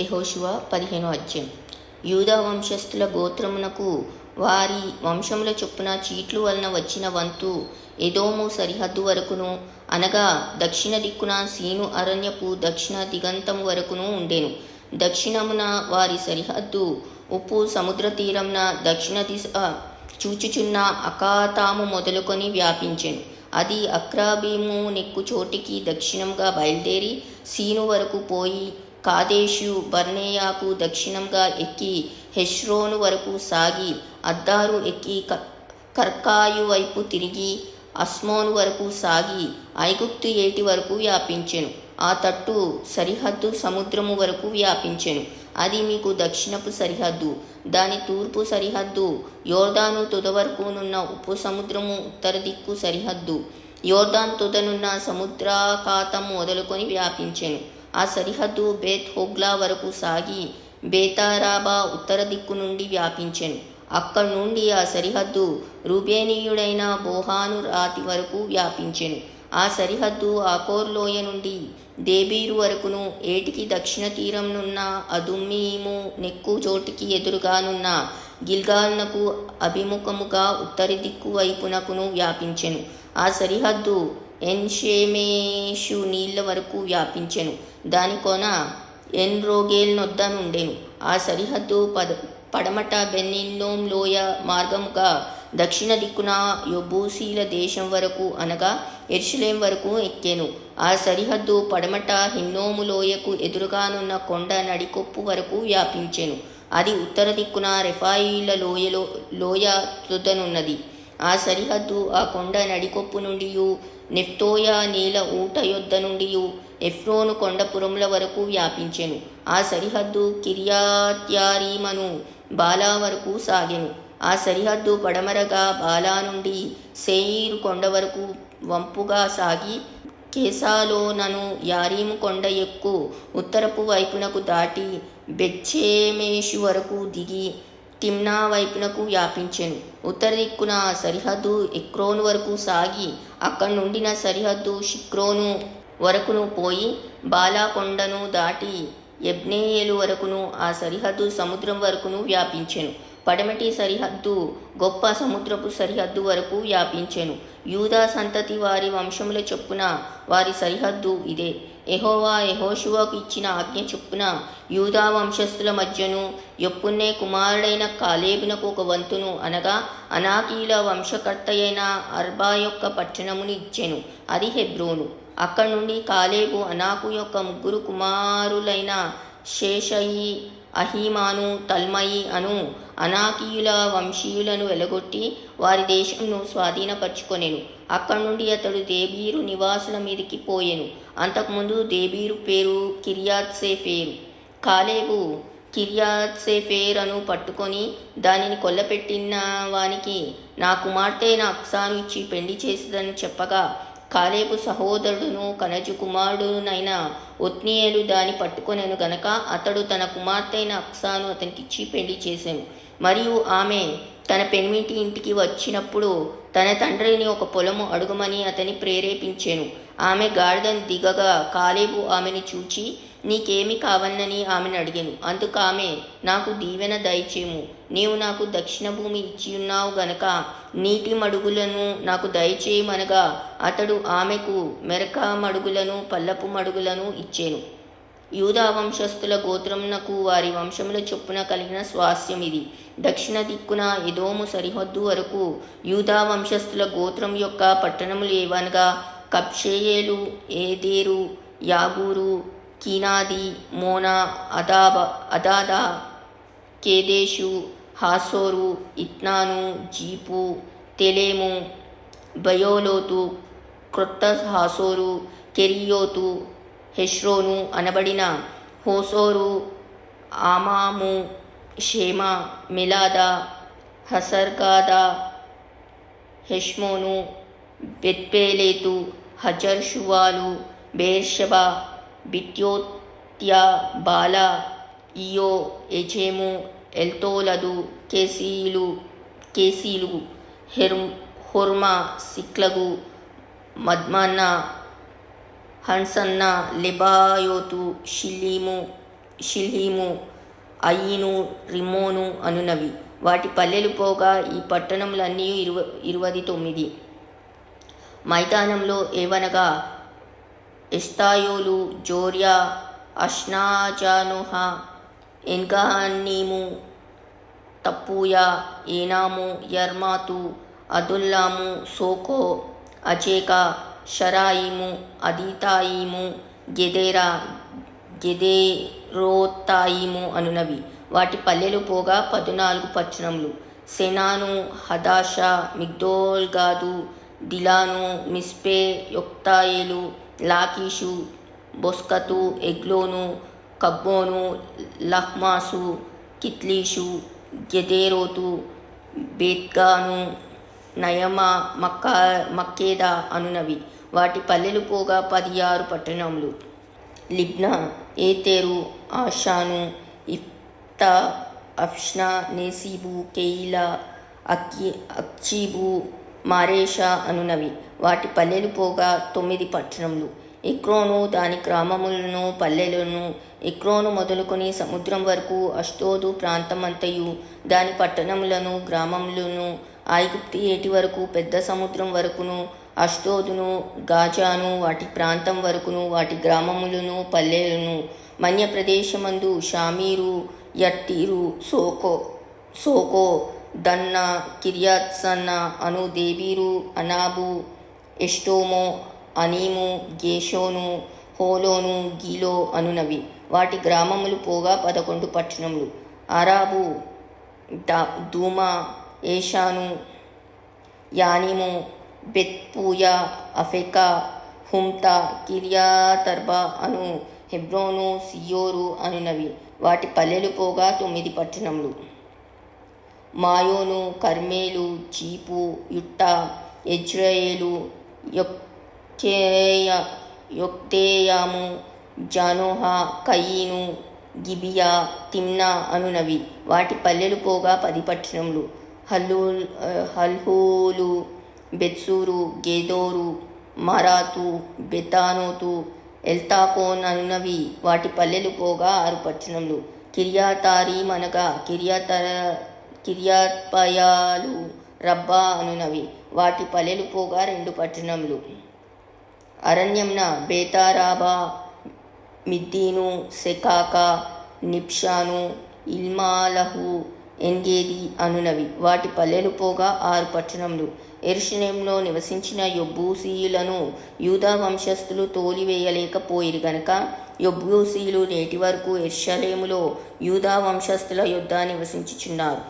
యెహోషువ 15వ అధ్యాయం. యూదా వంశస్థుల గోత్రమునకు వారి వంశముల చొప్పున చీట్లు వలన వచ్చిన వంతు ఎదోము సరిహద్దు వరకును, అనగా దక్షిణ దిక్కున సీను అరణ్యపు దక్షిణ దిగంతము వరకును ఉండెను. దక్షిణమున వారి సరిహద్దు ఉప్పు సముద్ర తీరమున దక్షిణ దిశ చూచుచున్న అకాతాము మొదలుకొని వ్యాపించెను. అది అక్రబీము నెక్కు చోటికి దక్షిణంగా బయలుదేరి సీను వరకు పోయి కాదేషు బర్నేయాకు దక్షిణంగా ఎక్కి హెష్రోను వరకు సాగి అద్దారు ఎక్కి కర్కాయు వైపు తిరిగి అస్మోను వరకు సాగి ఐగుప్తు ఏటి వరకు వ్యాపించెను. ఆ తట్టు సరిహద్దు సముద్రము వరకు వ్యాపించెను. అది మీకు దక్షిణపు సరిహద్దు. దాని తూర్పు సరిహద్దు యోర్దాను తుద వరకునున్న ఉప్పు సముద్రము ఉత్తర దిక్కు సరిహద్దు. యోర్దాను తుదనున్న సముద్రాకాతం మొదలుకొని వ్యాపించెను. ఆ సరిహద్దు బేత్ హోగ్లా వరకు సాగి బేతారాబా ఉత్తర దిక్కు నుండి వ్యాపించెను. అక్కడి నుండి ఆ సరిహద్దు రూబేనీయుడైన బోహాను రాతి వరకు వ్యాపించెను. ఆ సరిహద్దు ఆకోర్ లోయ నుండి దేబీరు వరకును, ఏటికి దక్షిణ తీరంనున్న అదుమ్మీము నెక్కు చోటికి ఎదురుగానున్న గిల్గాల్నకు అభిముఖముగా ఉత్తర దిక్కు వైపునకును వ్యాపించెను. ఆ సరిహద్దు ఎన్షేమేషు నీళ్ల వరకు వ్యాపించెను. దాని కొన ఎన్రోగేల్ నొద్ద నుండెను. ఆ సరిహద్దు పడమట బెన్నిన్నోం లోయ మార్గముగా దక్షిణ దిక్కున యెబూసీల దేశం వరకు, అనగా యెరూషలేం వరకు ఎక్కెను. ఆ సరిహద్దు పడమట హిన్నోము లోయకు ఎదురుగానున్న కొండ నడికొప్పు వరకు వ్యాపించెను. అది ఉత్తర దిక్కున రెఫాయీల లోయ తుదనున్నది. ఆ సరిహద్దు ఆ కొండ నడికొప్పు నుండి నెఫ్తోయా నీల ఊట యొద్ద నుండి ఎఫ్రోను కొండపురముల వరకు వ్యాపించెను. ఆ సరిహద్దు కిర్యత్యారీమను బాలా వరకు సాగెను. ఆ సరిహద్దు పడమరగా బాలా నుండి సేయీరు కొండ వరకు వంపుగా సాగి కేసాలోనను యారీము కొండ ఎక్కు ఉత్తరపు వైపునకు దాటి బెత్షెమెషు వరకు దిగి తిమ్నా వైపునకు వ్యాపించెను. ఉత్తర దిక్కున ఆ సరిహద్దు ఎక్రోను వరకు సాగి అక్కడి నుండిన సరిహద్దు షిక్రోను వరకును పోయి బాలా కొండను దాటి యబ్నేయేలు వరకును, ఆ సరిహద్దు సముద్రం వరకును వ్యాపించెను. పడమటి సరిహద్దు గొప్ప సముద్రపు సరిహద్దు వరకు వ్యాపించెను. యూదా సంతతి వారి వంశముల చొప్పున వారి సరిహద్దు ఇదే. యెహోవా యెహోషువకు ఇచ్చిన ఆజ్ఞ చొప్పున యూదా వంశస్థుల మధ్యను యెఫున్నె కుమారుడైన కాలేబునకు ఒక వంతును, అనగా అనాకీయుల వంశకర్తయైన అర్బా యొక్క పట్టణమును ఇచ్చెను. అది హెబ్రోను. అక్కడి నుండి కాలేబు అనాకు యొక్క ముగ్గురు కుమారులైన షేషయి, అహీమాను, తల్మయి అను అనాకీయుల వంశీయులను వెలగొట్టి వారి దేశంను స్వాధీనపరచుకొనెను. అక్కడి నుండి అతడు దేబీరు నివాసుల మీదికి పోయెను. అంతకుముందు దేబీరు పేరు కిర్యాత్సేఫేరు. కాలేబు కిర్యాత్సేఫేర్ అను పట్టుకొని దానిని కొల్లపెట్టిన వానికి నా కుమార్తె అయిన అక్సాను ఇచ్చి పెళ్లి చేసేదని చెప్పగా, కాలేబు సహోదరుడును కనజు కుమారుడునైన ఒత్నీయేలు దాన్ని పట్టుకొనెను గనక అతడు తన కుమార్తె అయిన అక్సాను అతనికిచ్చి పెళ్లి చేసెను. మరియు ఆమె తన పెనిమిటి ఇంటికి వచ్చినప్పుడు తన తండ్రిని ఒక పొలము అడుగమని అతని ప్రేరేపించెను. ఆమె గాడిదను దిగగా కాలేబు ఆమెను చూచి నీకేమి కావలనని ఆమెను అడిగెను. అందుకు ఆమె, నాకు దీవెన దయచేము, నీవు నాకు దక్షిణ భూమి ఇచ్చియున్నావు గనక నీటి మడుగులను నాకు దయచేయమనగా అతడు ఆమెకు మెరక మడుగులను పల్లపు మడుగులను ఇచ్చెను. యూదా వంశస్థుల గోత్రమునకు వారి వంశముల చొప్పున కలిగిన స్వాస్థ్యం ఇది. దక్షిణ దిక్కున ఎదోము సరిహద్దు వరకు యూదా వంశస్థుల గోత్రం యొక్క పట్టణములు ఏవనగా కబ్షేయేలు, ఏదేరు, యాగూరు, కీనాది, మోనా, అదాదా, కేదేషు, హాసోరు, ఇత్నాను, జీపు, తెలేము, బయోలోతు, క్రొత్త హాసోరు, కెరియోతు, హెష్రోను అనబడిన హోసోరు, ఆమాము, షేమా, మెలాదా, హసర్గాదా, హెష్మోను, బెత్పేలేతు, హజర్ షువాలు, బేర్షెబా, బిట్యోత్యా, బాలా, ఇయో, ఎజేము, ఎల్తోలదు, కేసీలు, హొర్మా, సిక్లగు, మద్మన్నా, హన్సన్నా, లెబాయోతు, షిల్లీము, షిల్హిము, అయీను, రిమ్మోను అనునవి. వాటి పల్లెలు పోగా ఈ పట్టణములన్నీ 29. మైదానంలో ఏవనగా ఎస్తాయోలు, జోర్యా, అష్నాజానుహ, ఎన్గన్నీము, తప్పూయా, ఏనాము, యర్మాతు, అదుల్లాము, సోకో, అజేకా, షరాయిము, అదీతాయిము, గెదేరా, గెదేరోత్తాయిము అనునవి. వాటి పల్లెలు పోగా 14 పట్టణములు. సెనాను, హదాషా, మిగ్దోల్గాదు, దిలాను, మిస్పే, యొక్తాయేలు, లాకీషు, బొస్కతు, ఎగ్లోను, కబ్బోను, లహ్మాసు, కిత్లీషు, గెదేరోతు, బేత్గాను, నయమా, మక్కేదా అనునవి. వాటి పల్లెలు పోగా 16 పట్టణములు. లిబ్నా, ఏతెరు, ఆషాను, ఇఫ్తా, అఫ్షా, నెసీబు, కెయిలా, అక్చీబు, మారేషా అనునవి. వాటి పల్లెలు పోగా 9 పట్టణములు. ఎక్రోను, దాని గ్రామములను, పల్లెలను. ఎక్రోను మొదలుకొని సముద్రం వరకు, అష్డోదు ప్రాంతమంతయు, దాని పట్టణములను, గ్రామములను, ఐగుప్తు ఏటి వరకు, పెద్ద సముద్రం వరకును, అష్డోదును, గాజాను, వాటి ప్రాంతం వరకును, వాటి గ్రామములను, పల్లెలను. మన్య ప్రదేశమందు షామీరు, యత్తీరు, సోకో, దన్నా, కిర్యాత్సన్నా అను దేబీరు, అనాబు, ఎష్టోమో, అనీము, గేషోను, హోలోను, గీలో అనునవి. వాటి గ్రామములు పోగా 11 పట్టణములు. అరాబు, దూమా, ఏషాను, యానిము, బెత్పూయా, అఫెకా, హుమ్తా, కిర్యాతర్బా అను హెబ్రోను, సియోరు అనునవి. వాటి పల్లెలు పోగా 9 పట్టణములు. మాయోను, కర్మేలు, చీపు, యుట్టా, యెజ్రెయేలు, యొక్తేయాము, జానోహా, కయీను, గిబియా, తిమ్నా అనునవి. వాటి పల్లెలు పోగా 10 పట్టణములు. హల్హూలు, బెత్సూరు, గేదోరు, మరాతు, బెతానోతు, ఎల్తాకోన్ అనునవి. వాటి పల్లెలు పోగా 6 పట్టణములు. కిర్యాతారీం అనగా కిర్యాత్బయాలు, రబ్బా అనునవి. వాటి పల్లెలు పోగా 2 పట్టణములు. అరణ్యంన బేతారాబా, మిద్దీను, సెకాకా, నిబ్షాను, ఇల్మాలహు, ఎన్గేది అనునవి. వాటి పల్లెలు పోగా 6 పట్టణములు. యెరూషలేములో నివసించిన యెబూసీయులను యూదా వంశస్థులు తోలివేయలేకపోయిరి గనుక యెబూసీయులు నేటి వరకు యెరూషలేములో యూదా వంశస్థుల యొద్ద నివసించుచున్నారు.